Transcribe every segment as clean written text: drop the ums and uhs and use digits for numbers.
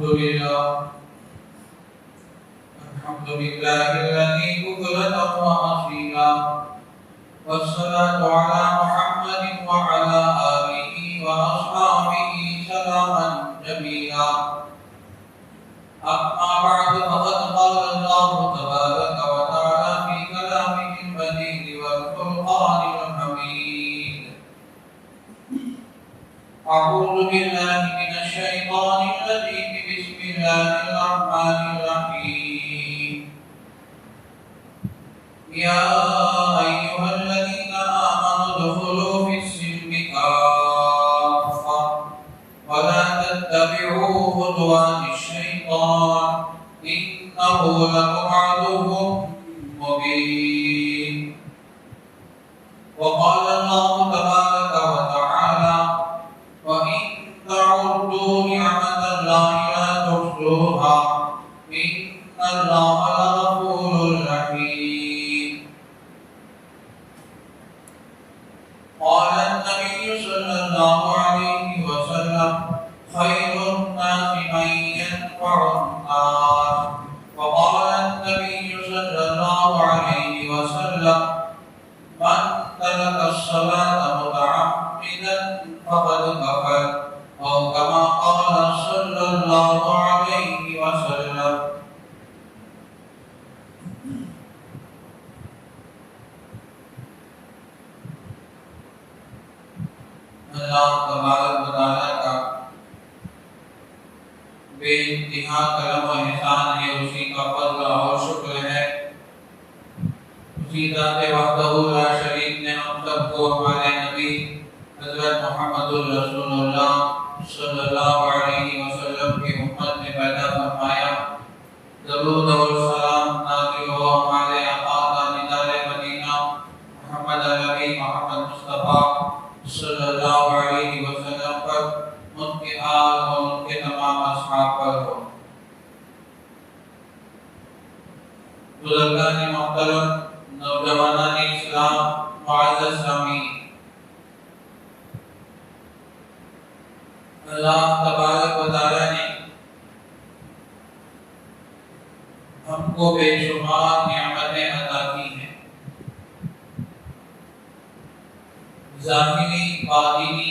الحمد لله الذي بكرة وأصيلا والصلاة على محمد وعلى آله وأصحابه سلاما جميلا أما بعد فقد قال الله تبارك وتعالى في كلامه المجيد والفرقان الحميد أعوذ بالله من الشيطان الرجيم بسم الله الرحمن الرحيم يا أيها الذين آمنوا ادخلوا في السلم كافة ولا تتبعوا خطوات الشيطان إنه لكم عدو مبين وقال الله تبارك وتعالى وإن تعدوا نعمة الله لا تحصوها إن الله لغفور رحيم قال النبي صلى الله عليه وسلم خير الناس من ينفع الناس وقال النبي صلى الله عليه وسلم من ترك الصلاة متعمدا فقد كفر أو كما قال صلى الله عليه وسلم اللہ تبارک و تعالیٰ کا بے انتہا کرم و احسان ہے، اسی کا فضل اور شکر ہے، اسی ذات وحدہ لا شریک نے ہم سب کو ہمارے نبی حضرت محمد رسول اللہ صلی اللہ علیہ وسلم کی امت میں پیدا فرمایا۔ درود اور سلام نازل ہو ہمارے آقا تاجدار مدینہ محمد عربی محمد مصطفیٰ صلی اللہ علیہ وسلم پر، ان کے آل اور ان کے تمام اصحاب پر ہو۔ بزرگان محترم، نوجوانان اسلام، معزز سامعین، اللہ تبارک و تعالیٰ نے ہم کو بے شمار نعمتیں عطا کی ہیں، ظاہری باطنی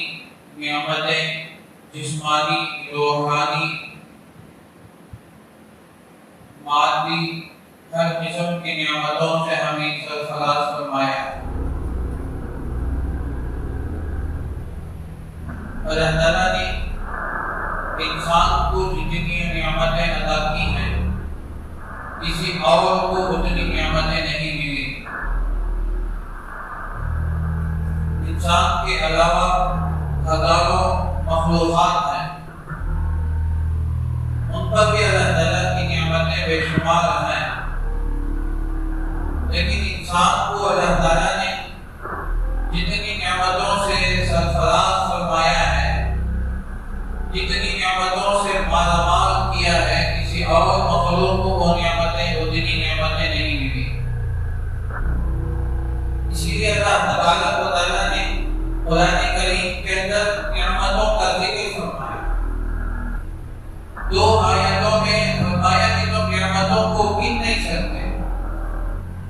نعمتیں، جسمانی روحانی مادی ہر قسم کی نعمتوں سے ہمیں سرفراز فرمایا۔ اللہ تعالیٰ نے انسان کو جتنی نعمتیں عطا کی ہیں کسی اور کو اتنی نعمتیں نہیں ملی۔ انسان کے علاوہ ہزاروں مخلوقات ہیں، ان پر بھی اللہ تعالیٰ کی نعمتیں بے شمار ہیں، لیکن انسان کو اللہ تعالیٰ نے جتنی نعمتوں سے سرفراز فرمایا ہے، جتنی نعمتوں سے مالا مال کیا ہے، کسی اور مخلوق کو وہ نعمتیں اتنی نعمتیں نہیں ملی۔ اسی لیے اللہ تبارک و تعالیٰ نے قرآن کریم کے اندر نعمتوں کا ذکر فرمایا۔ 2 آیتوں میں فرمایا کہ تم نعمتوں کو گن نہیں سکتے،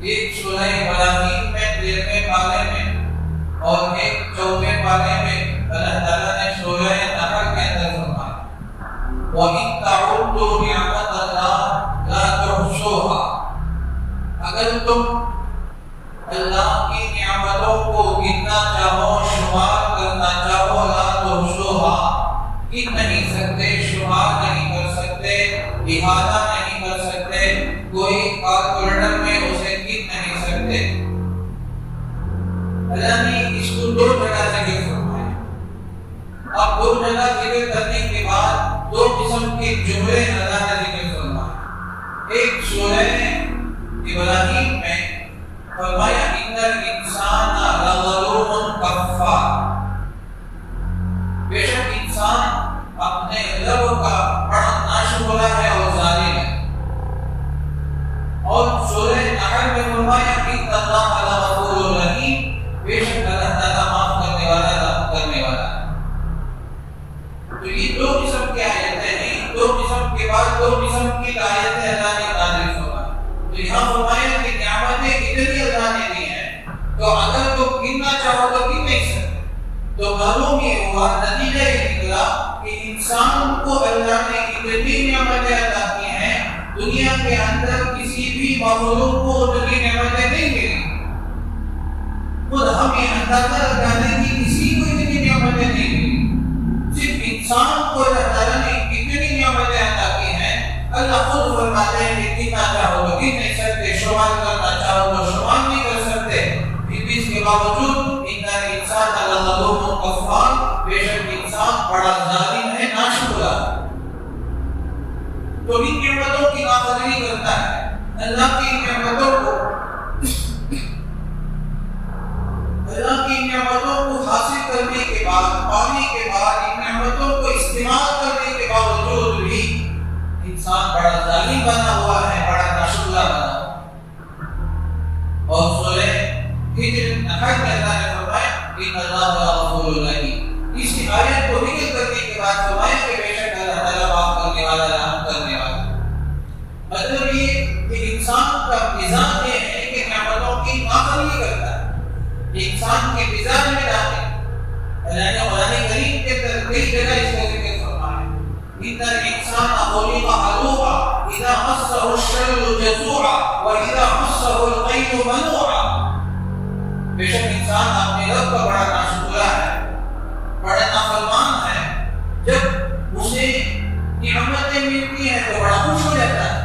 ایک سورہ ابراہیم میں 13ویں پارے میں اور ایک 14ویں پارے میں اللہ تعالیٰ نے سورہ نحل کے اندر فرمایا وَإِن تَعُدُّوا نِعْمَتَ اللَّهِ لَا تُحْصُوهَا، اگر تم اللہ کی نعمتوں کو گننا چاہو، شمار کرنا چاہو، لا تحصوها، گن نہیں سکتے، شمار نہیں کر سکتے، احاطہ نہیں کر سکتے، کوئی کیلکولیٹر میں اسے گن نہیں سکتے۔ اللہ نے اس کو 2 جگہ ذکر فرمایا۔ اب 2 جگہ ذکر کرنے کے بعد 2 قسم کے جملے اللہ نے ذکر فرمایا۔ ایک سورہ ابراہیم میں فرمایا ان الانسان لظلوم کفار، بے شک انسان اپنے رب کا بڑا ناشکرا ہے اور ظالم ہے۔ اور سورہ نحل میں فرمایا ان اللہ لغفور رحیم، بے شک اللہ تعالیٰ معاف کرنے والا، رحم کرنے والا ہے۔ تو یہ 2 قسم کی آیتیں ہیں، 2 قسم کے بعد دو قسم کی آیتیں اللہ نے نازل فرمائی. تو یہاں فرمایا کہ نعمتیں اتنی اللہ نے دی ہیں تو اگر تو گننا چاہو تو گن نہیں سکتے. تو معلوم یہ ہوا، نتیجہ یہ نکلا کہ انسان کو اللہ نے اتنی نعمتیں عطا کی ہیں، دنیا کے اندر کسی بھی مخلوق کو اتنی نعمتیں نہیں ملی. خود ہم یہ اندازہ لگانے کی کسی کو اتنی نعمتیں نہیں ملی. صرف انسان کو اللہ تعالیٰ نے اتنی نعمتیں عطا کی ہیں. اللہ خود فرماتے ہیں کہ گننا چاہو تو گن نہیں سکتے، شمار کرنا چاہو تو شمار نہیں کر سکتے. اس کے باوجود ان انسان لظلوم کفار، بے شک انسان بڑا ظالم ہے، ناشکرا. تو ان نعمتوں کی نافرمانی کرتا ہے. اللہ کی نعمتوں کو حاصل کرنے کے بعد، پانے کے بعد، ان نعمتوں کو استعمال کرنے کے باوجود بھی انسان بڑا ظالم بنا ہوا ہے، بڑا ناشکرا بنا ہوا. اور سورہ ہجر نحل میں اللہ نے فرمایا ان اللہ غفور رحیم. اس آیت کو ذکر کرنے کے بعد فرمایا کہ بے شک اللہ تعالیٰ معاف کرنے والا، رحم کرنے والا. مطلب یہ کہ انسان کا مزاج یہ ہے کہ نعمتوں کی نافرمانی کرتا ہے. انسان کے مزاج میں ڈالے. اللہ نے قرآن کریم کے اندر کئی جگہ اس کا ذکر فرمایا. ان الانسان خلق ہلوعا اذا مسه الشر جزوعا واذا مسه الخير منوعا. بے شک انسان اپنے رب کا بڑا ناشکرا ہے، بڑا نافرمان ہے. جب اسے نعمتیں ملتی ہیں تو بڑا خوش ہو جاتا ہے.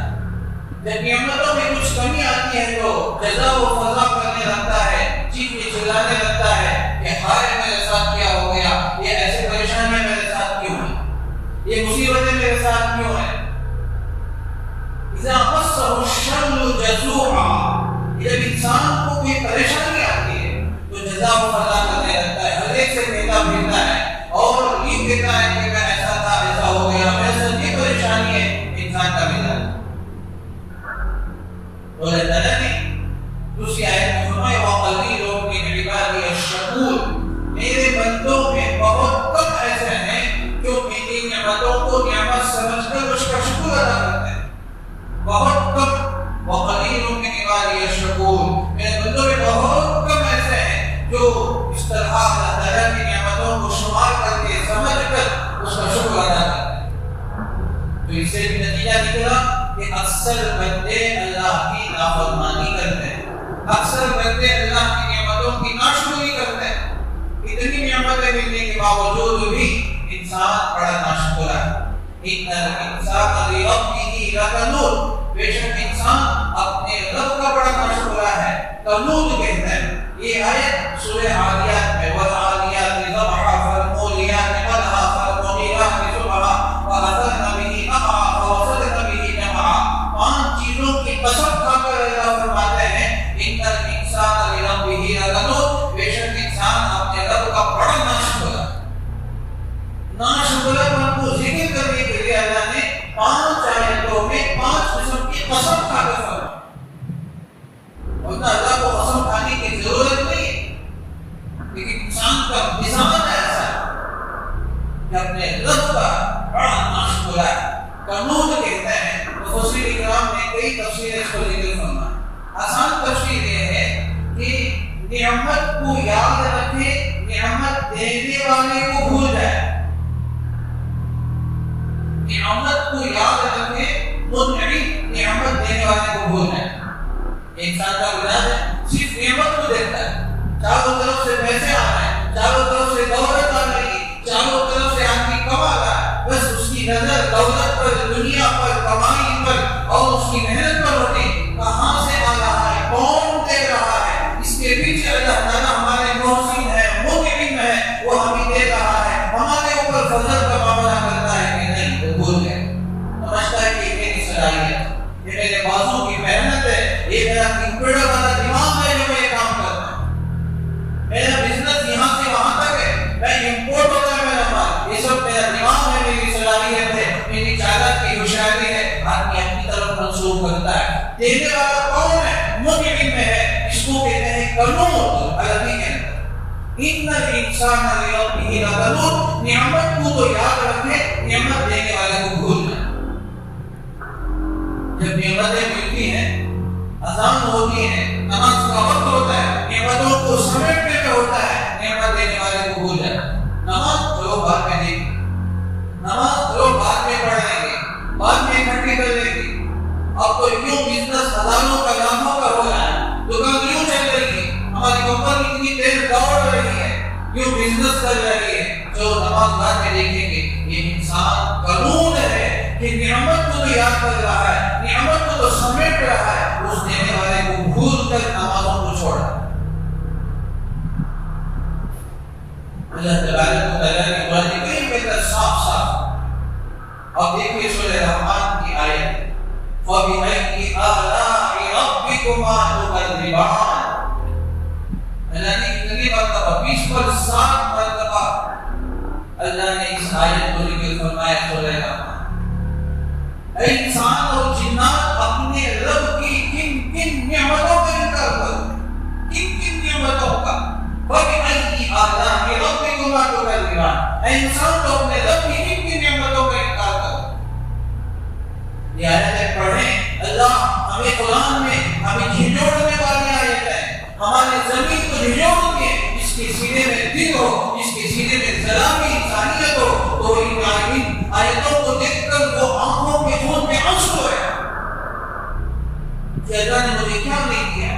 جب نعمتوں میں کچھ کمی آتی ہے تو جزا و فضا کرنے لگتا ہے، چیخنے چلانے لگتا ہے کہ ہائے میرے ساتھ کیا ہو گیا، یہ ایسے پریشانیاں میرے ساتھ کیوں ہیں، یہ مصیبتیں میرے ساتھ کیوں ہیں. اذا مسه الشر جزوعا، جب انسان کو کوئی پریشانی آتی ہے تو جزا و فضا کرنے لگتا ہے، ہر ایک سے کہتا پھرتا ہے اور یہ کہتا ہے کہ میں ایسا تھا، ایسا ہو گیا، ایسا. یہ پریشانی ہے انسان کا مزاج. اور اللہ تعالیٰ نے دوسری آیت میں فرمایا وَقَلِيلٌ مِّنْ عِبَادِيَ الشَّكُورُ، میرے بندوں میں بہت کم ایسے ہیں جو میری نعمتوں کو نعمت سمجھ کر اس کا شکر ادا کرتے ہیں. بہت کم. وَقَلِيلٌ مِّنْ عِبَادِيَ الشَّكُورُ، میرے بندوں میں بہت کم ایسے ہیں جو اس طرح اللہ تعالیٰ کی نعمتوں کو شمار کر کے سمجھ کر اس کا شکر ادا کرتے ہیں. تو اس سے بھی نتیجہ نکلا کہ اکثر بندے اللہ کی نافرمانی کرتے ہیں، اکثر بندے اللہ کی نعمتوں کی ناشکری کرتے ہیں. اتنی نعمتیں ملنے کے باوجود بھی انسان بڑا ناشکرا ہے. ان الانسان لربہ لکنود، بے شک انسان اپنے رب کا بڑا ناشکرا ہے. کنود کہتے ہیں. یہ آیت سورہ عادیات میں والعادیات ضبحا فالموریات قدحا فالمغیرات صبحا وأثرن به نقعا فوسطن به جمعا. 5 چیزوں کی قسم کھا کر اللہ فرماتے ہیں ان الانسان لربہ لکنود، بے شک انسان اپنے رب کا بڑا ناشکرا ہے. ناشکرا پن کو ذکر کرنے کے لیے اللہ نے 5 آیتوں میں 5 قسم کی قسم کھا کر فرمایا. اللہ کو قسم کھانے کی ضرورت نہیں ہے، لیکن انسان کا مزاج ایسا ہے کہ اپنے رب کا بڑا ناشکرا ہے. کنود کہتے ہیں. مفسرین کرام نے کئی تفسیریں اس کو ذکر فرمایا. آسان تفسیر یہ ہے کہ نعمت کو یاد رکھے، نعمت دینے والے کو بھول جائے. نعمت کو یاد رکھے، منعم نعمت دینے والے کو بھول جائے. انسان کا مزاج ہے صرف نعمت کو دیکھتا ہے. چاروں طرف سے پیسے آ رہے ہیں، چاروں طرف سے دولت آ رہی ہے، چاروں طرف سے آدمی کما رہا ہے، بس اس کی نظر دولت پر، دنیا پر، کمائی پر اور اس کی محنت پر ہوتی. کہاں سے آ رہا ہے، کون دے رہا ہے، اس کے پیچھے اللہ تعالیٰ ہمارے محسن ہے، منعم ہے، وہ ہمیں دے رہا ہے. ہمارے اوپر فضل کا معاملہ کرتا ہے کہ نہیں، وہ بھول گئے. سمجھتا ہے کہ یہ میری صلاحیت، یہ میرے بازو کی محنت ہے، یہ میرا کمپیوٹر والا دماغ ہے جو میں یہ کام کرتا ہوں. میرا بزنس یہاں سے وہاں تک ہے، میں امپورٹ ہوتا ہے میرا مال، یہ سب میرا دماغ ہے، میری صلاحیت ہے، میری چالک کی ہوشیاری ہے. آدمی اپنی طرف منسوخ کرتا ہے. دینے والا کون ہے؟ منعم ہے. اس کو کہتے ہیں کنود. عربی کے اندر ان الانسان لربہ لکنود، نعمت کو تو یاد رکھے، نعمت دینے والے کو بھول جائے. جب نعمتیں ملتی ہیں، اذان ہوتی ہے، نماز کا وقت ہوتا ہے، نعمتوں کو سمیٹنے میں ہوتا ہے، نعمت دینے والے کو بھول جائے۔ نماز لوگ بعد میں دیں گے، نماز لوگ بعد میں پڑھ لیں گے، بعد میں اکٹھی کر لیں گے۔ اب تو یوں بزنس ہزاروں کا لاکھوں کا ہو رہا ہے، دکان یوں چل رہی ہے، ہماری کمپنی اتنی تیز دوڑ رہی ہے، یوں بزنس کر رہی ہے۔ جو نماز بعد میں دیکھیں گے، یہ انسان قانون ہے کہ نعمت کو تو یاد کر رہا ہے، نعمت کو تو سمیٹ رہا ہے، اس دینے والے کو بھول کر نمازوں کو چھوڑ رہا ہے۔ اللہ تبارک و تعالیٰ نے قرآن کریم میں صاف صاف، اب دیکھیے سورہ رحمان کی آیت، فَبِأَيِّ آلَاءِ رَبِّكُمَا تُكَذِّبَانِ۔ اللہ نے کتنی مرتبہ 20 پر 60 مرتبہ اللہ نے اس آیت کو ذکر فرمایا سورہ رحمان۔ اے انسان اور جنات، اپنے رب کی کن کن نعمتوں کا انکار کرو، کن کن نعمتوں کا۔ فَبِأَيِّ آلَاءِ رَبِّكُمَا تُكَذِّبَانِ، اے انسان تو اپنے رب کی کن کن نعمتوں کا انکار کرو۔ یہ آیتیں پڑھیں، اللہ ہمیں قرآن میں ہمیں جھنجھوڑنے والی آیت ہے، ہمارے زمین کو جھنجھوڑ کے اس کے سینے میں دل ہو، اس کے سینے میں سلامی انسانیت ہو، تو ان آیتوں کو دیکھ کر وہ آنکھوں کے خون میں آنسو ہے کہ اللہ نے مجھے کیا نہیں دیا۔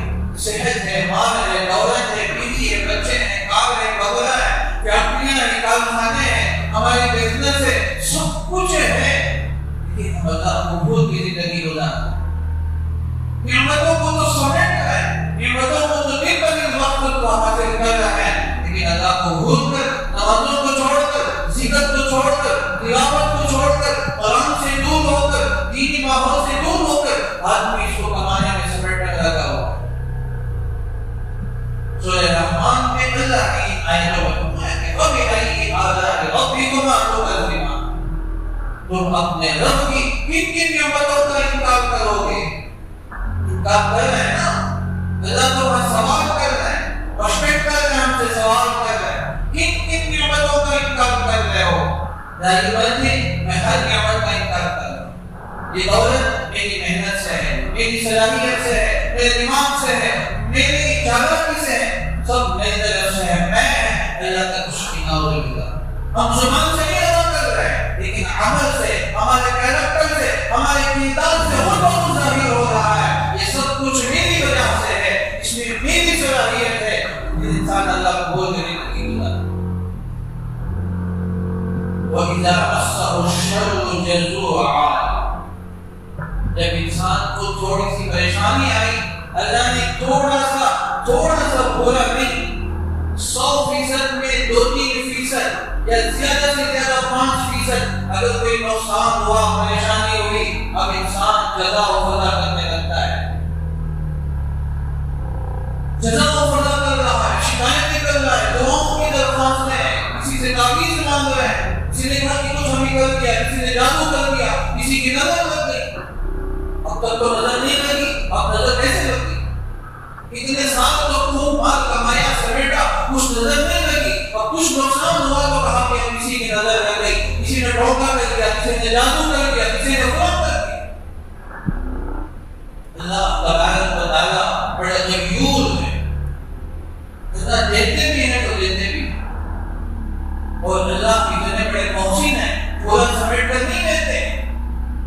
صحت ہے، مال ہے، دولت ہے، بیوی ہے، بچے ہیں، کار ہے، بنگلہ ہے، فیکٹریاں ہیں، کارخانے ہیں، ہماری بزنس ہے، سب کچھ ہے، لیکن ہم اللہ کو بھول کی زندگی گزارتے ہیں۔ نعمتوں کو تو سمیٹ رہا ہے، نعمتوں کو تو دن بدن وقت کو حاصل کر رہا ہے، لیکن اللہ کو بھول کر، نمازوں کو چھوڑ کر، ذکر کو چھوڑ کر، تلاوت کو چھوڑ کر، قرآن سے دور ہو کر، دینی ماحول سے دور ہو کر آدمی اس کو کمانے میں سمیٹنے میں لگا ہوا ہے۔ سورہ رحمان میں اللہ کی آیتوں میں فرمایا کہ فَبِأَيِّ آلَاءِ رَبِّكُمَا تُكَذِّبَانِ، تم اپنے رب کی کن کن نعمتوں کا انکار کرو گے؟ انکار کر رہے ہیں نا، اللہ تو ہم سوال کر رہے ہیں، پشپیٹ کر رہے ہیں، ہم سے سوال کر رہے ہیں، کن کن نعمتوں کا انکار کر رہے ہو؟ ظاہر بات ہے میں ہر نعمت کا انکار کر رہا ہوں۔ یہ دولت میری محنت سے ہے، میری صلاحیت سے ہے، میرے دماغ سے ہے، میری چالاکی سے ہے، سب میری طرف سے ہے، میں اللہ کا کچھ نہیں ہوگا۔ ہم زبان سے نہیں ادا کر رہے ہیں، لیکن عمل سے، ہمارے کیریکٹر سے، ہمارے کردار سے وہ بہت ظاہر ہو رہا ہے۔ یہ سب کچھ میری وجہ سے ہے، اس میں میری صلاحیت ہے۔ انسان اللہ کو بول کے نہیں گزارتا۔ وَإِذَا مَسَّهُ الشَّرُّ جَزُوعًا، جب انسان کو تھوڑی سی پریشانی آئی، اللہ نے تھوڑا سا بولا نہیں، 100% میں 2-3% یا زیادہ سے زیادہ 5% اگر کوئی نقصان ہوا، پریشانی ہوئی، اب انسان جزا و فضا کرنے لگتا ہے، جزا و فضا کر رہا ہے، شکایتیں کر رہا ہے، دعاؤں کی درخواستیں ہیں، کسی سے تعویذ مانگ رہا ہے، کسی نے کہا کہ کچھ ہمیں کر دیا، کسی نے جادو کر دیا، کسی کی نظر لگ گئی۔ اب تک تو نظر نہیں لگی، اب نظر کیسے لگی؟ اتنے سال تو خوب مال کمایا سمیٹا، کچھ نظر نہیں لگی، اور کچھ نقصان ہوا تو کہا کہ کسی کی نظر لگ گئی، کسی نے دھوکہ کر دیا، کسی نے جادو کر دیا، کسی نے فراڈ کر دیا۔ اللہ تبارک و تعالیٰ بڑے غیور ہیں، اللہ دیتے بھی ہیں تو دیتے بھی ہیں، اور اللہ اتنے بڑے محسن ہیں، پورا سمیٹ کر نہیں دیتے،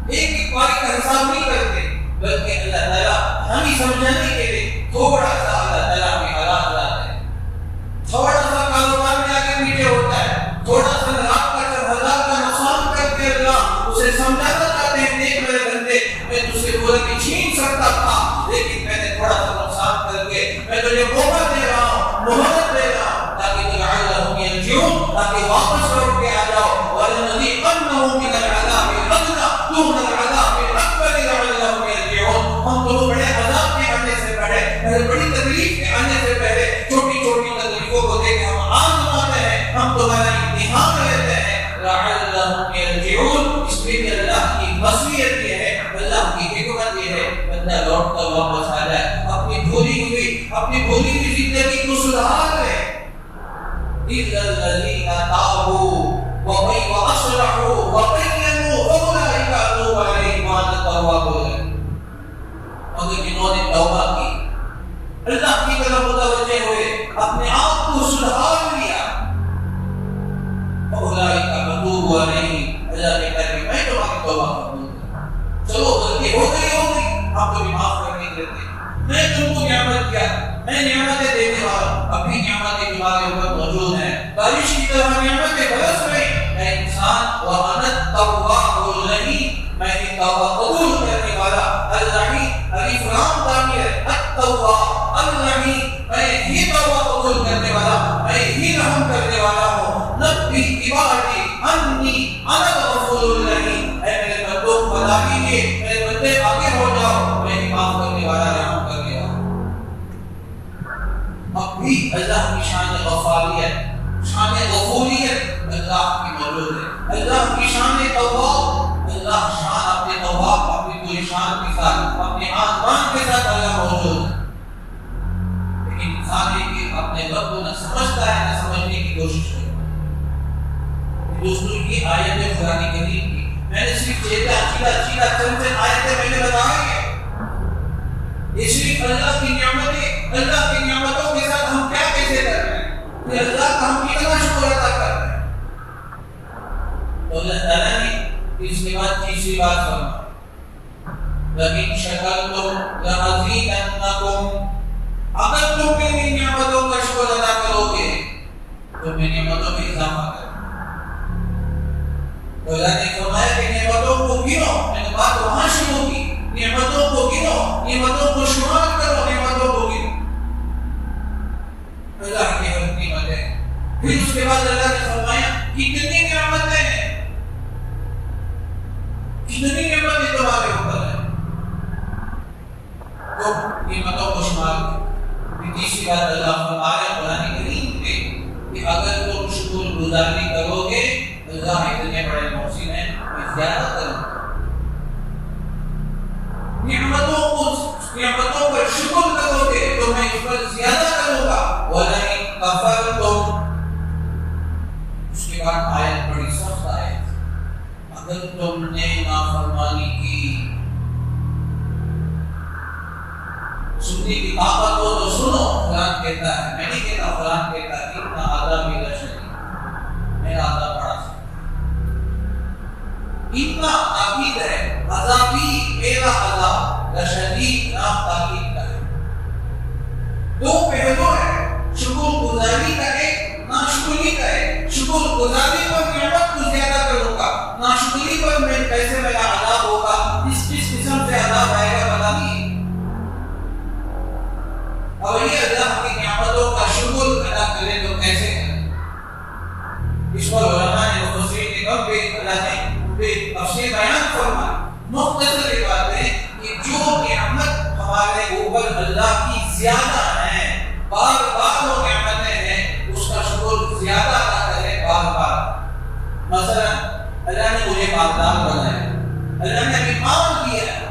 ایک ایک بار کا حساب نہیں کرتے، بلکہ اللہ تعالیٰ ہمیں سمجھانے کے لیے تھوڑا سا اللہ تعالیٰ ہمیں حالات لاتے ہیں، تھوڑا سا کاروبار میں آگے پیچھے ہوتا ہے، تھوڑا سا لاکھ کا 10,000 کا نقصان کر کے اللہ اسے سمجھانا چاہتے ہیں، دیکھ میرے بندے، میں تجھ سے پورا بھی چھین سکتا تھا، لیکن میں نے تھوڑا سا نقصان کر کے میں تجھے موقع دے رہا ہوں، مہلت دے رہا ہوں، تاکہ تجھے لعلہم یرجعون، تاکہ واپس لوٹ کے آ جاؤ، وَلَنُذِيقَنَّهُم مِّنَ الْعَذَابِ الْأَدْنَىٰ دُونَ الْعَذَابِ الْأَكْبَرِ لَعَلَّهُمْ يَرْجِعُونَ۔ ہم تو بڑے عذاب کے آنے سے پہلے، بڑی تکلیف کے آنے سے پہلے چھوٹی چھوٹی تکلیفوں کو دیکھ کے ہم آزماتے ہیں، ہم تمہارا امتحان لیتے ہیں، لَعَلَّهُمْ يَرْجِعُونَ۔ اس میں بھی اللہ کی مصلحت یہ ہے، اللہ کی حکمت آپ کو بھی معاف کرنے دیتے. میں تم کو نعمت کیا, میں نعمتیں دینے والا ہوں, ابھی نعمتیں تمہارے اوپر موجود ہیں, بارش کی طرح نعمتیں برس رہی. اے انسان, وَأَنَا التَّوَّابُ الرَّحِيمُ, میں نے توبہ قبول کرنے والا الرحیم, الف لام ضمیر, التواب الرحیم, میں ہی توبہ قبول کرنے والا, میں ہی رحم کرنے والا ہوں. نبی عبادی انی انا الغفور الرحیم, اے میرے بندوں کو بتا دیجیے, میرے بندے آگے ہو جاؤ, میں ہی معاف کرنے والا, رحم کرنے والا. اب بھی اللہ کی شان غفاریت, شان غفوریت اللہ کی موجود ہے. اللہ کی شان تواب, اللہ شان اپنے تواب, اپنی پوری شان کے ساتھ, اپنے آسمان کے ساتھ اللہ موجود ہے. لیکن انسان یہ کہ اپنے رب کو نہ سمجھتا ہے, نہ سمجھنے کی کوشش کرتا ہے. دوستوں کی آیتیں قرآن کریم کی, میں نے صرف چیزیں چند آیتیں میں نے بتائی ہیں. یہ صرف اللہ کی نعمتیں, اللہ کی نعمتوں کے ساتھ ہم کیا کیسے کر رہے ہیں, کہ اللہ کا ہم کتنا شکر ادا کر رہے ہیں. تو اللہ تعالیٰ نے اس کے بعد تیسری بات فرمائی, لَئِن شَكَرْتُمْ لَأَزِيدَنَّكُمْ, اگر تم میری نعمتوں کا شکر ادا کرو گے تو میں نعمتوں میں اضافہ کروں. تو اللہ نے فرمایا کہ نعمتوں کو گنو, میں نے بات وہاں شروع کی, نعمتوں کو گنو, نعمتوں کو شمار کرو, نعمتوں کو گنو. اللہ کی ہر نعمت ہے. پھر اس کے بعد اللہ نے فرمایا کتنی نعمتیں ہیں, کتنی نعمتیں تمہارے اوپر ہیں, تو نعمتوں کو شمار کرو. تیسری بات اللہ فرمایا قرآن کریم میں کہ اگر تم شکر گزاری کرو گے, اللہ اتنے بڑے محسن ہیں, میں زیادہ کروں. نعمتوں پر شکر کرو گے تو میں اس پر زیادہ کروں گا. وَلَئِن كَفَرْتُمْ, اس کے بعد آیت بڑی سخت آیت, اگر تم نے نافرمانی کی, سننے کی طاقت ہو تو سنو. قرآن کہتا ہے, میں نہیں کہتا, قرآن کہتا ہے اتنا عذاب میرا شدید, میرا عذاب بڑا سخت, اتنا تاکید ہے, عذابی میرا عذاب لشدید, نام تاکید کا ہے. دو پہلو ہے, شکر گزاری کا ایک, ناشکری کا ایک. شکر گزاری پر نعمت کو زیادہ کروں گا, ناشکری پر میں کیسے میرا عذاب ہوگا, اس قسم سے عذاب آئے گا پتہ نہیں. اور یہ اللہ کی نعمتوں کا شکر ادا کرے تو کیسے کریں, اس پر علماء نے مفسرین نے کہا کہ اللہ نے تفسیر بیان فرمائی. مختصر بات ہے کہ جو نعمت ہمارے اوپر اللہ کی زیادہ ہے, بار بار وہ نعمتیں ہیں, اس کا شکر زیادہ ادا کریں بار بار. مثلا اللہ نے مجھے مالدار بنایا, اللہ نے ابھی مال دیا ہے,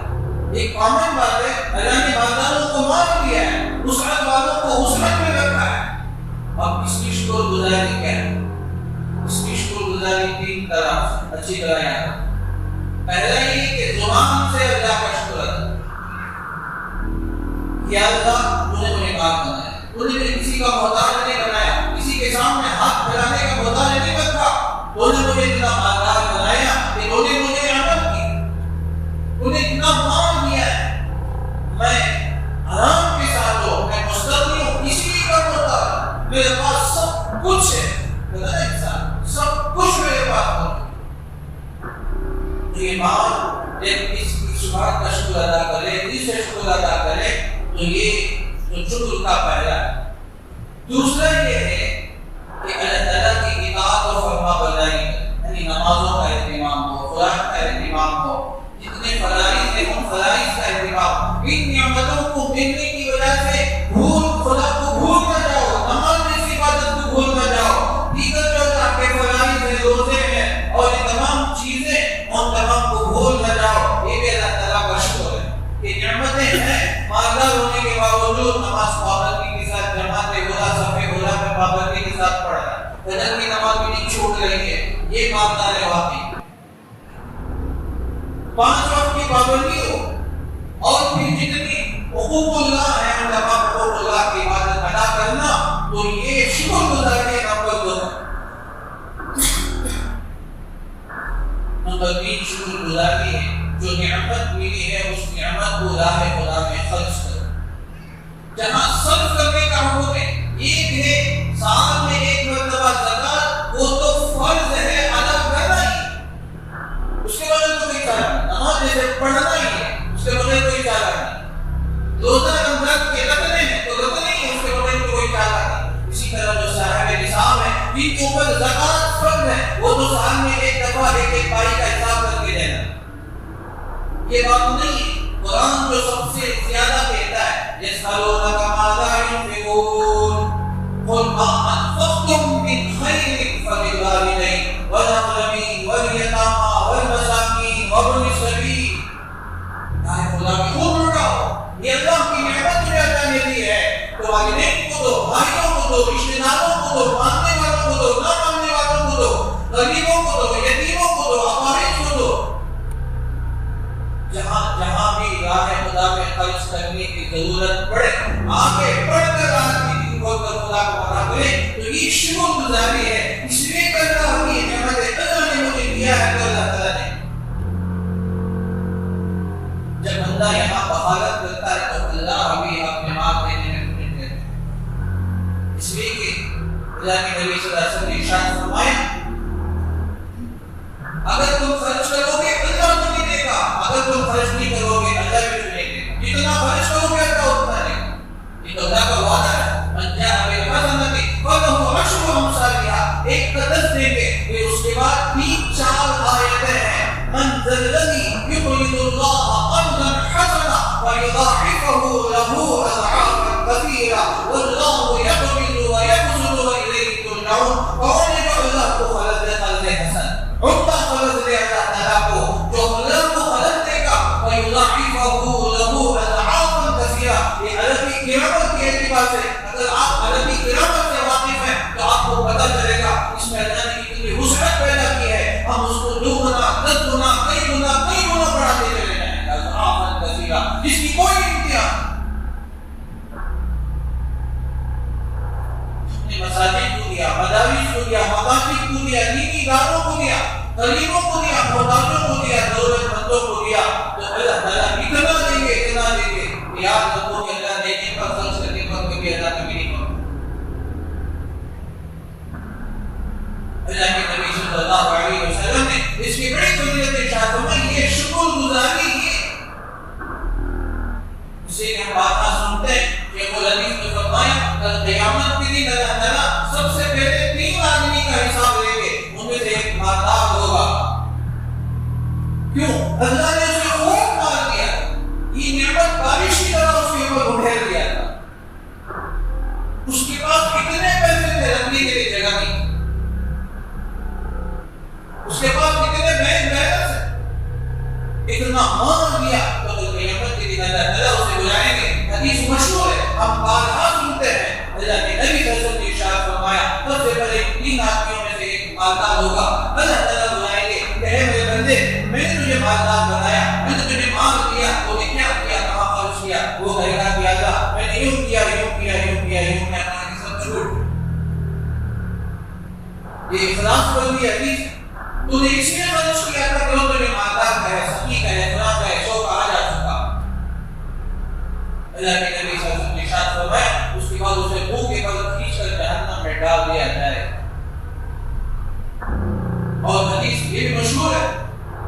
ایک کامن بات ہے, اللہ نے مالداروں کو مال دیا ہے, وسعت والوں کو وسعت میں رکھا ہے. اب اس کی شکر گزاری کیا ہے, اس کی شکر گزاری تین طرح اچھی طرح یاد رکھیں. پہلا یہ کہ زبان سے اللہ کا شکر ادا کیا, اللہ تو نے مجھے مال بنایا, تو نے مجھے کسی کا محتاج نہیں بنایا, کسی کے سامنے ہاتھ پھیلانے کا محتاج نہیں رکھا, تو نے مجھے اتنا مالدار بنایا کہ تو نے مجھے نعمت کی, تو نے اتنا مال دیا ہے, میں آرام کے ساتھ ہوں, میں مستغنی ہوں, کسی کا محتاج, میرے پاس سب کچھ ہے. انسان سب کچھ میرے پاس ہو, یہ مال جب اس کی بات کا شکر ادا کرے, اس سے شکر ادا کرے, تو یہ تو شکر کا پہلا ہے. دوسرا یہ ہے کہ اللہ تعالیٰ کی اطاعت و فرما برداری کرے, یعنی نمازوں کا اہتمام ہو, قرآن کا اہتمام ہو, جتنے فرائض ہیں ان فرائض کا اہتمام. ان نعمتوں کو ملنے کی وجہ سے خدا کو بھول نہ جاؤ, نماز کی عبادت کو بھول نہ جاؤ, دیگر جو آپ کے فرائض ہیں, روزے ہیں اور یہ تمام چیزیں, ان تمام کو بھول نہ جاؤ. یہ بھی اللہ تعالیٰ کا شکر ہے. یہ نعمتیں ہیں, مالدار ہونے کے باوجود نماز پابندی کے ساتھ, جماعت اولا صف اولا میں پابندی کے ساتھ پڑھ رہا ہے, فجر کی نماز بھی نہیں چھوٹ رہی ہے, یہ مالدار ہے واقعی. 5 وقت کی پابندی ہو, اور پھر جتنی حقوق اللہ ہے ان تمام حقوق اللہ کی عبادت ادا کرنا, تو یہ شکر گزاری نمبر 2 ہے. نمبر 3 شکر گزاری ہے جو جو نعمت ملی ہے اس نعمت کو راہ خدا میں خرچ کرو. جہاں صرف کرنے کا حکم ہے، ایک ہے سال میں ایک مرتبہ زکات، وہ تو فرض ہے ادا کرنا ہی، اس کے بغیر تو کوئی چارہ نہیں. نماز جیسے پڑھنا ہی ہے، اس کے بغیر کوئی چارہ نہیں. روزہ رمضان کے رکھنے ہیں تو رکھنے ہی، اس کے بغیر کوئی چارہ نہیں. اسی طرح جو صاحب نصاب ہے جن کے اوپر زکات فرض ہے، وہ تو سال میں ایک دفعہ ایک پائی کا حساب کر کے دینا. یہ بات نہیں ہے. قرآن جو سب سے زیادہ کہتا ہے يسألونك ماذا ينفقون قل ما أنفقتم من خير فللوالدين والأقربين واليتامى والمساكين وابن السبيل. خدا کی خوب لٹاؤ. یہ اللہ کی نعمت تمہیں اللہ نے دی ہے تو والدین کو دو، بھائیوں کو دو، رشتہ داروں کو دو، ماننے والوں کو دو، نہ ماننے والوں کو دو، غریبوں کو دو، یتیموں کو دو، اقارب کو دو. جہاں بھی راہ خدا میں خرچ کرنے کی ضرورت پڑے، آگے بڑھ کر آدمی دن کو خدا کو پتا کرے تو یہ شکر گزاری ہے. اس لیے کرنا ہوگی نعمت اللہ نے مجھے دیا ہے تو اللہ تعالیٰ نے. جب بندہ یہاں بخالت کرتا ہے تو اللہ بھی اپنے مال دینے میں مدد کرتا ہے. اس لیے کہ اللہ کے نبی صلی اللہ علیہ وسلم نے ارشاد فرمایا اگر تم خرچ کرو گے اللہ تمہیں دے گا، اگر تم خرچ نہیں کرو گے اللہ بھی تمہیں دے گا. جتنا خرچ کرو گے اللہ اتنا دے گا. یہ تو اللہ کا وعدہ ہے. من جاء بالحسنۃ فلہ عشر امثالها. ایک کا 10 دیں گے. پھر اس کے بعد 3-4 آیتیں ہیں. من ذا الذی یقرض اللہ قرضا حسنا فیضاعفہ لہ اضعافا کثیرا واللہ یقبض ویبسط والیہ ترجعون. کون ہے جو اللہ کو قرض دے قرض حسن؟ عمدہ قرض دے اللہ تعالیٰ کو جو اللہ کو قرض دے گا وَيُضَاعِفَهُ لَهُ أَضْعَافًا كَثِيرًا. یہ عربی گرامر کے اعتبار سے اگر آپ عربی گرامر سے واقف ہیں تو آپ کو پتہ چلے گا اس میں اللہ نے کتنی وسعت پیدا کی ہے. ہم اس کو 2 گنا 10 گنا کئی گنا بڑھاتے چلے جائیں. أَضْعَافًا كَثِيرًا جس کی کوئی امتحان. مساجد کو دیا، مدارس کو دیا، مکاتب کو دیا، دینی اداروں کو دیا، غریبوں کو دیا، محتاجوں کو دیا، ضرورت مندوں کو دیا. تو اللہ تعالیٰ اتنا دیں گے اتنا دیں گے. یاد رکھو کہ اللہ دینے پر خرچ کرنے پر کبھی اللہ کبھی نہیں کرتا. اللہ کے نبی صلی اللہ علیہ وسلم نے اس کی بڑی فضیلت ارشاد فرمائی. یہ شکر گزاری ہے. اسے ہم باتیں سنتے ہیں کہ وہ حدیث میں فرمایا کل قیامت کے دن اللہ تعالیٰ سب سے پہلے 3 آدمی کا حساب لیں گے. ان میں سے ایک مالدار ہوگا. کیوں؟ اللہ نے اسے خوب مال دیا. یہ نعمت بارش کی طرح اس کے اوپر ڈھیر دیا تھا. اس کے پاس کتنے پیسے تھے رکھنے کے لیے جگہ نہیں. اس کے پاس کتنے بینک بیلنس ہے. اتنا مال دیا تو قیامت کے دن اللہ تعالیٰ اسے بلائیں گے. حدیث مشہور ہے، ہم بارہا سنتے ہیں. اللہ کے نبی صلی اللہ علیہ وسلم نے ارشاد فرمایا سب سے پہلے 3 آدمیوں میں سے ایک مالدار ہوگا. اللہ تعالیٰ بلائیں گے کہ اے میرے بندے میں نے تجھے مالدار بنایا، میں نے تجھے مال دیا، تو نے کیا کیا، کہاں خرچ کیا؟ وہ کہے گا کہ اللہ میں نے یوں کیا سب چھوٹ. یہ اخلاص والی حدیث تو نے اس لیے خرچ کیا تھا کہ وہ تجھے مالدار کہے، سخی کہے، فلاں کہے، سو کہا جا چکا. اللہ کے نبی صلی اللہ علیہ وسلم نے ارشاد فرمایا اس کے بعد اسے منہ کے بل کھینچ کر جہنم میں ڈال دیا جائے. اور حدیث یہ بھی مشہور ہے.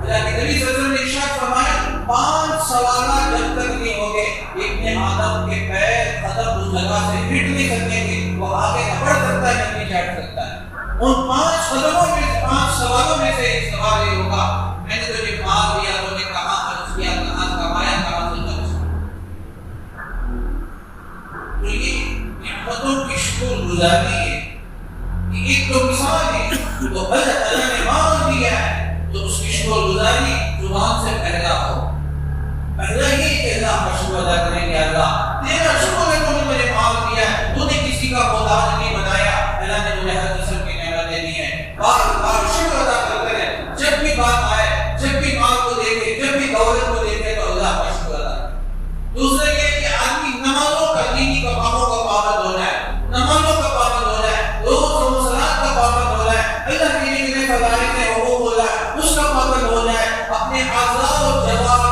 اللہ کے نبی صلی اللہ علیہ وسلم نے ارشاد فرمایا 5 سوالات جب تک نہیں ہوں گے ابن آدم کے پیر قدم اس جگہ سے ہٹ نہیں سکیں گے. وہ آگے نہ بڑھ سکتا ہے نہ پیچھے ہٹ سکتا ہے. ان 5 قدموں میں 5 سوالوں میں سے ایک سوال یہ ہوگا میں نے تجھے مال دیا تو نے کہاں خرچ کیا، کہاں کمایا، کہاں سے خرچ کیا. تو یہ نعمتوں کی شکر گزاری ہے. ایک تو مثال ہے تو اللہ تعالیٰ نے مال دیا ہے تو اس کی شکر گزاری زبان سے پہلا ہو. پہلا یہ کہ اللہ کا شکر ادا کریں گے. اللہ تیرا شکر ہے تو نے مجھے مال دیا ہے، تو نے کسی کا محتاج نہیں بنایا. اللہ نے مجھے ہر قسم کی نعمتیں دی ہیں. بار بار شکر ادا کرتے رہیں. جب بھی بات آئے، جب بھی مال کو دیکھے، جب بھی دولت کو دیکھے تو اللہ کا شکر ادا کریں. دوسرا یہ کہ آدمی نمازوں کا دینی کاموں کا پابند ہو جائے، نمازوں کا پابند ہو جائے، روز و مسلات کا پابند ہو جائے، اللہ کے لیے فضائل حقوق ہو جائے اس کا پابند ہو جائے. اپنے اعضاء اور جوارح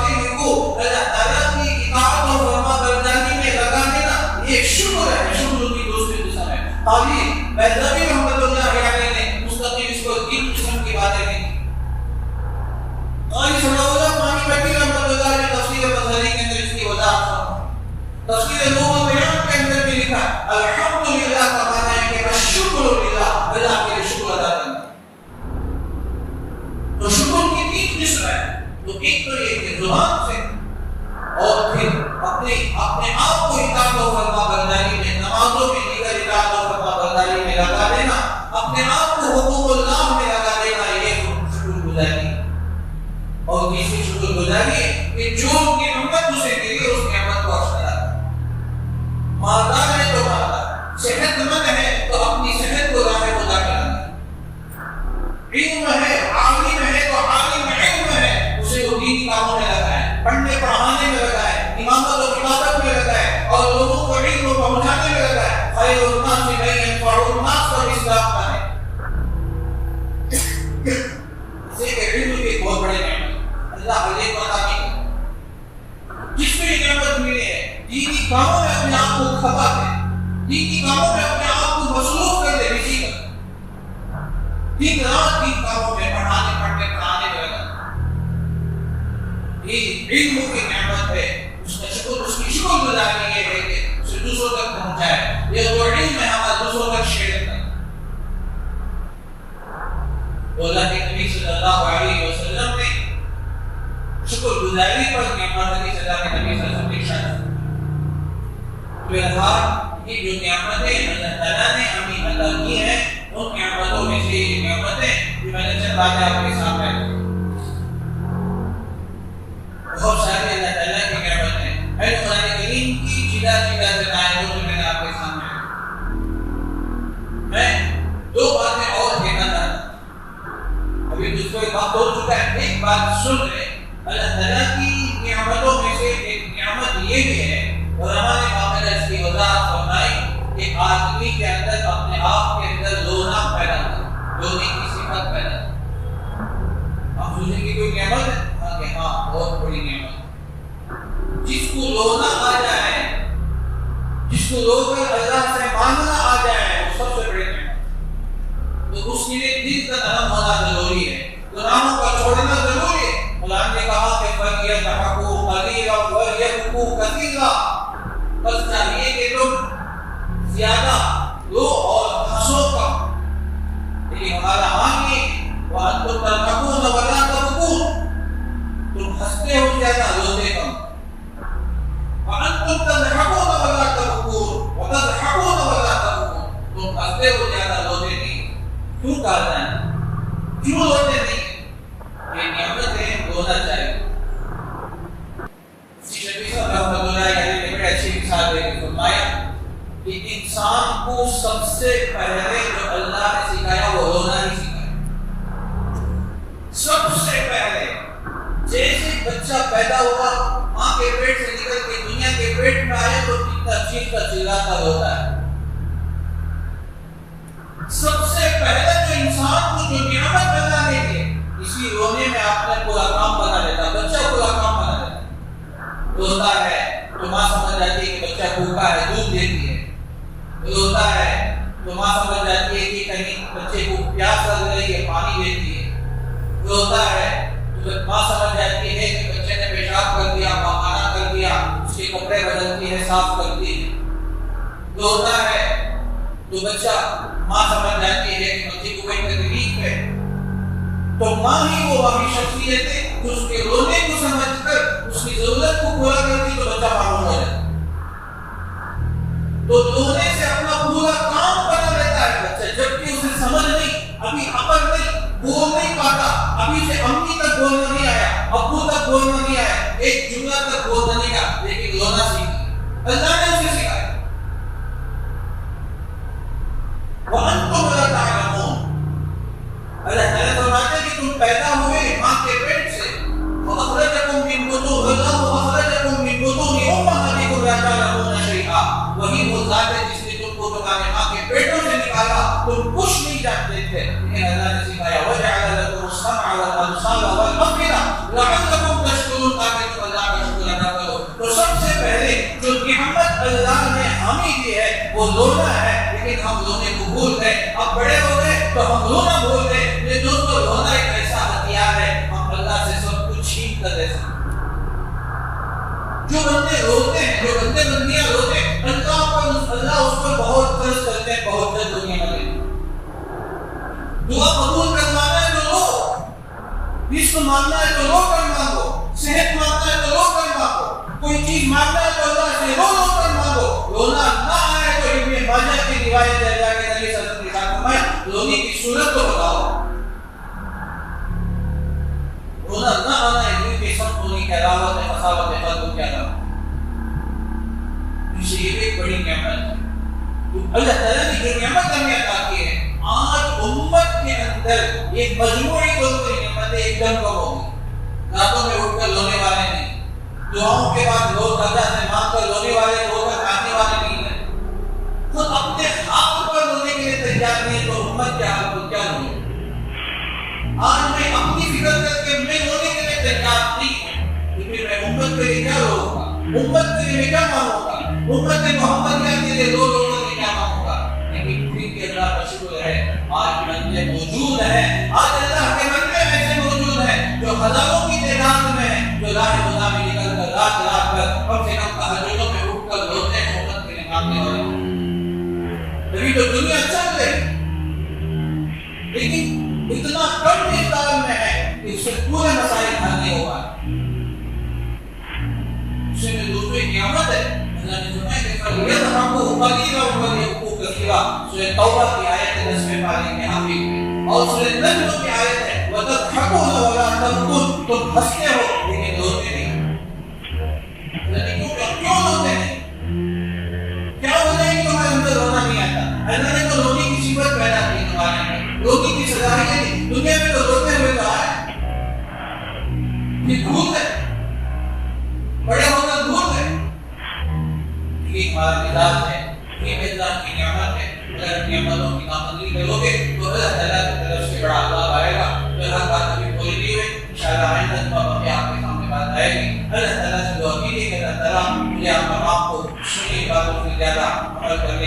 ایمان سے اور پھر اپنے آپ کو اطاعت و فرما برداری میں، نمازوں میں دیگر اطاعت و فرما برداری میں لگا دینا، اپنے آپ کو حقوق اللہ میں لگا دینا، یہ شکر گزاری ہے۔ اور تیسری شکر گزاری ہے کہ جو نعمت اسے ملی اس نعمت کو اشکرا کرے۔ مالدار ہے تو مالدار، صحت مند ہے تو اپنی صحت کو راہ خدا کرا دے، علم ہے، عالم ہے تو عالم علم ہے، اسے وہ دینی کاموں میں لگائے، پڑھنے پڑھانے میں لگائے، امامت و خطابت میں لگائے، اور لوگوں کو علم پہنچانے میں لگائے۔ خیر الناس من ينفع الناس کا اصلاح کرے۔ اسے کہ علم کی ایک بہت بڑی نعمت اللہ علیہ کو عطا کی، جس کو یہ نعمت ملی ہے دینی کاموں میں اپنے آپ کو کھپا دے، دینی کاموں میں اپنے آپ کو مصروف کر دے، بزی کر دے، دن رات دین کاموں میں پڑھانے میں لگا۔ یہ علم کی نعمت ہے، اس کی شکر گزاری یہ ہے کہ اسے دوسروں تک پہنچائے، یہ جو علم ہے ہمارا دوسروں تک شیئر کرے۔ اللہ کے نبی صلی اللہ علیہ وسلم نے شکر گزاری پر نعمت کی سزا کے نبی صلی اللہ علیہ وسلم نے ارشاد فرمایا، یہ جو نعمتیں اللہ تعالیٰ نے ہمیں عطا کی ہیں ان نعمتوں میں سے یہ نعمتیں جو میں نے چند باتیں آپ کے سامنے رکھی، بہت ساری اللہ تعالیٰ کی نعمتیں ہیں، قرآن کریم کی جدا آیتوں جو میں نے آپ کے سامنے رکھی۔ میں دو باتیں اور کہنا چاہتا ہوں، ابھی تجھ کو ایک بات ہو چکا ہے، ایک بات سن لے۔ اللہ تعالیٰ کی نعمتوں میں سے ایک نعمت یہ بھی ہے، علماء نے معاملہ اس کی وضاحت فرمائی کہ آدمی کے اندر اپنے آپ کے اندر رونا پیدا کرے، رونے کی صفت پیدا کرے۔ آپ سوچیں کہ کوئی نعمت ہے؟ ہاں کہ ہاں، بہت بڑی نعمت ہے۔ جس کو رونا آ جائے، جس کو رو کر اللہ سے مانگنا آ جائے، وہ سب سے بڑی نعمت۔ تو اس کے لیے دل کا نرم ہونا ضروری ہے، گناہوں کا چھوڑنا ضروری ہے۔ مولانا نے کہا کہ فَلْيَضْحَكُوا قَلِيلًا وَلْيَبْكُوا كَثِيرًا، بس چاہیے کہ تم زیادہ رو اور ہنسو کم، لیکن ہمارا حال یہ وَأَنْتُمْ تَضْحَكُونَ وَلَا تَبْكُونَ، تم ہنستے ہو زیادہ، روتے کم۔ وَأَنْتُمْ تَضْحَكُونَ وَلَا تَبْكُونَ وَتَضْحَكُونَ وَلَا تَبْكُونَ، تم ہنستے ہو زیادہ، روتے نہیں، کیوں کہتا ہے؟ کیوں روتے نہیں؟ یہ نعمت ہے، رونا چاہیے۔ شفیع صاحب رحمۃ اللہ علیہ نے بڑی اچھی مثال دے کے فرمایا کہ انسان کو سب سے پہلے جو اللہ نے سکھایا وہ رونا ہی سکھایا۔ سب سے پہلے جیسے بچہ پیدا ہوا، ماں کے پیٹ سے نکل کے دنیا کے پیٹ میں آئے تو کتنا چیخ کر چلاتا روتا ہے۔ سب سے پہلے جو انسان کو جو نعمت اللہ نے دی، اسی رونے میں آپ نے پورا کام بنا لیتا، بچہ پورا کام بنا لیتا۔ روتا ہے تو ماں سمجھ جاتی ہے کہ بچہ بھوکا ہے، دودھ دیتی ہے۔ روتا ہے تو ماں سمجھ جاتی ہے کہ کہیں بچے کو پیاس لگ رہی ہے، پانی دیتی ہے۔ روتا ہے تو ماں سمجھ جاتی ہے کہ بچے نے پیشاب کر دیا، پاخانہ کر دیا، اس کے کپڑے بدلتی ہے، صاف کرتی ہے۔ روتا ہے تو بچہ ماں سمجھ جاتی ہے کہ بچے کو کوئی تکلیف ہے، تو ماں ہی وہ واقعی شخصیت ہے جو اس کے رونے کو سمجھ کر اس کی ضرورت کو پورا کرتی تو بچہ معلوم ہو جاتا۔ تو رونے سے اپنا پورا کام بنا لیتا ہے بچہ، جبکہ اسے سمجھ نہیں، ابھی عقل نہیں، بول نہیں پاتا، ابھی سے امی تک بولنا نہیں آیا، ابو تک بولنا نہیں آیا، ایک جملہ تک بولنا نہیں آیا، لیکن رونا سیکھ گیا، اللہ نے اسے سکھایا۔ وَأَنْتُمْ لَا تَعْلَمُونَ، اللہ تعالیٰ فرماتے ہیں کہ تم پیدا ہوئے ماں کے پیٹ سے، وَأَخْرَجَكُم مِّن بُطُونِ اللَّهُ أَخْرَجَكُم مِّن بُطُونِ أُمَّهَاتِكُمْ لَا تَعْلَمُونَ شَيْئًا، وہی وہ ذات ہے جس نے تم کو تمہارے ماں کے پیٹوں سے نکالا، تم کچھ نہیں جانتے تھے، لیکن اللہ نے سکھایا۔ وَجَعَلَ لَكُمُ السَّمْعَ وَالْأَبْصَارَ وَالْأَفْئِدَةَ لَعَلَّكُمْ تَشْكُرُونَ، تاکہ تم اللہ کا شکر ادا کرو۔ تو سب سے پہلے جو نعمت اللہ نے ہمیں دی ہے وہ رونا ہے، لیکن ہم رونے کو بھول گئے۔ اب بڑے ہو گئے تو ہم رونا بھول گئے۔ یہ دوستو، رونا ایک ایسا ہتھیار ہے، ہم اللہ سے سب کچھ چھین کر دے سکتے۔ جو بندے روتے ہیں، جو بندے بندیاں روتے ہیں، اللہ اس پر بہت قرض کرتے ہیں، بہت جلد دنیا میں لے۔ دعا قبول کروانا ہے تو رو، رزق مانگنا ہے تو رو کر مانگو، صحت مانگنا ہے تو رو کر مانگو، کوئی چیز مانگنا ہے تو اللہ سے رو رو کر مانگو. رونا نہ آئے تو ابن ماجہ کی روایت ہے اللہ کے نبی صلی اللہ علیہ وسلم نے فرمایا رونے کی صورت تو بتاؤ. رونا نہ آنا ہے دل کے سخت ہونے کے علاوہ مساوت قلب کے علاوہ یہ ایک بڑی نعمت ہے. اللہ تعالیٰ نے جو نعمت ہمیں عطا کی ہے آج امت کے اندر ایک مجموعی طور پر نعمت ایک دم کم ہوگی. راتوں میں اٹھ کر رونے والے نہیں، دعاؤں کے بعد روز اللہ سے مانگ کر رونے والے، رو کر کھانے والے نہیں ہیں. خود اپنے حق پر رونے کے لیے تیار نہیں تو امت کے حال کو کیا رونے. آج میں اپنی فکر کر کے میں رونے کے لیے تیار نہیں ہوں کیونکہ میں امت کے لیے کیا رہوں گا، امت کے لیے کیا مانگوں گا، امت محمد کے لیے رو رو کر کیا مانگوں گا. لیکن پھر کے اللہ کا شکر ہے آج بندے موجود ہیں، آج اللہ کے بندے ایسے موجود ہیں جو ہزاروں کی تعداد میں ہیں، جو راہ خدا میں نکل کر رات رات کر کم سے کم تہجدوں میں اٹھ کر روتے ہیں، امت کے لیے مانگنے والے. ابھی تو دنیا چل رہی لیکن اتنا کم مقدار میں ہے کہ اس سے پورے مسائل حل نہیں ہوا. اس میں دوسری قیامت ہے. اللہ نے فرمایا کہ فَلْيَضْحَكُوا قَلِيلًا وَلْيَبْكُوا كَثِيرًا. سورہ توبہ کی آیت 10ویں پارے کے آخر میں، اور سورہ نجم کی آیت ہے وَتَضْحَكُونَ وَلَا تَبْكُونَ. تم ہنستے ہو لیکن روتے نہیں. کیوں روتے ہیں؟ کیا وجہ ہے کہ تمہارے اندر رونا نہیں آتا؟ اللہ نے تو رونے کی صفت پیدا کی تمہارے اندر، رونے کی صلاحیت دی. دنیا میں تو روتے ہوئے کہا ہے یہ دھول ہے، بڑے ہو کر دھول ہے. یہ ہمارا مزاج ہے، یہ مزاج کی نعمت ہے. اگر نعمتوں کی نامزدگی کرو گے تو اللہ تعالیٰ کی طرف سے بڑا عذاب آئے گا. جو ہر بات ابھی بولی نہیں ہوئی انشاءاللہ آئندہ جب آپ کے سامنے بات آئے گی اللہ تعالیٰ سے دعا کیجیے کہ اللہ تعالیٰ مجھے آپ تمام کو سنی باتوں سے زیادہ عمل کرنے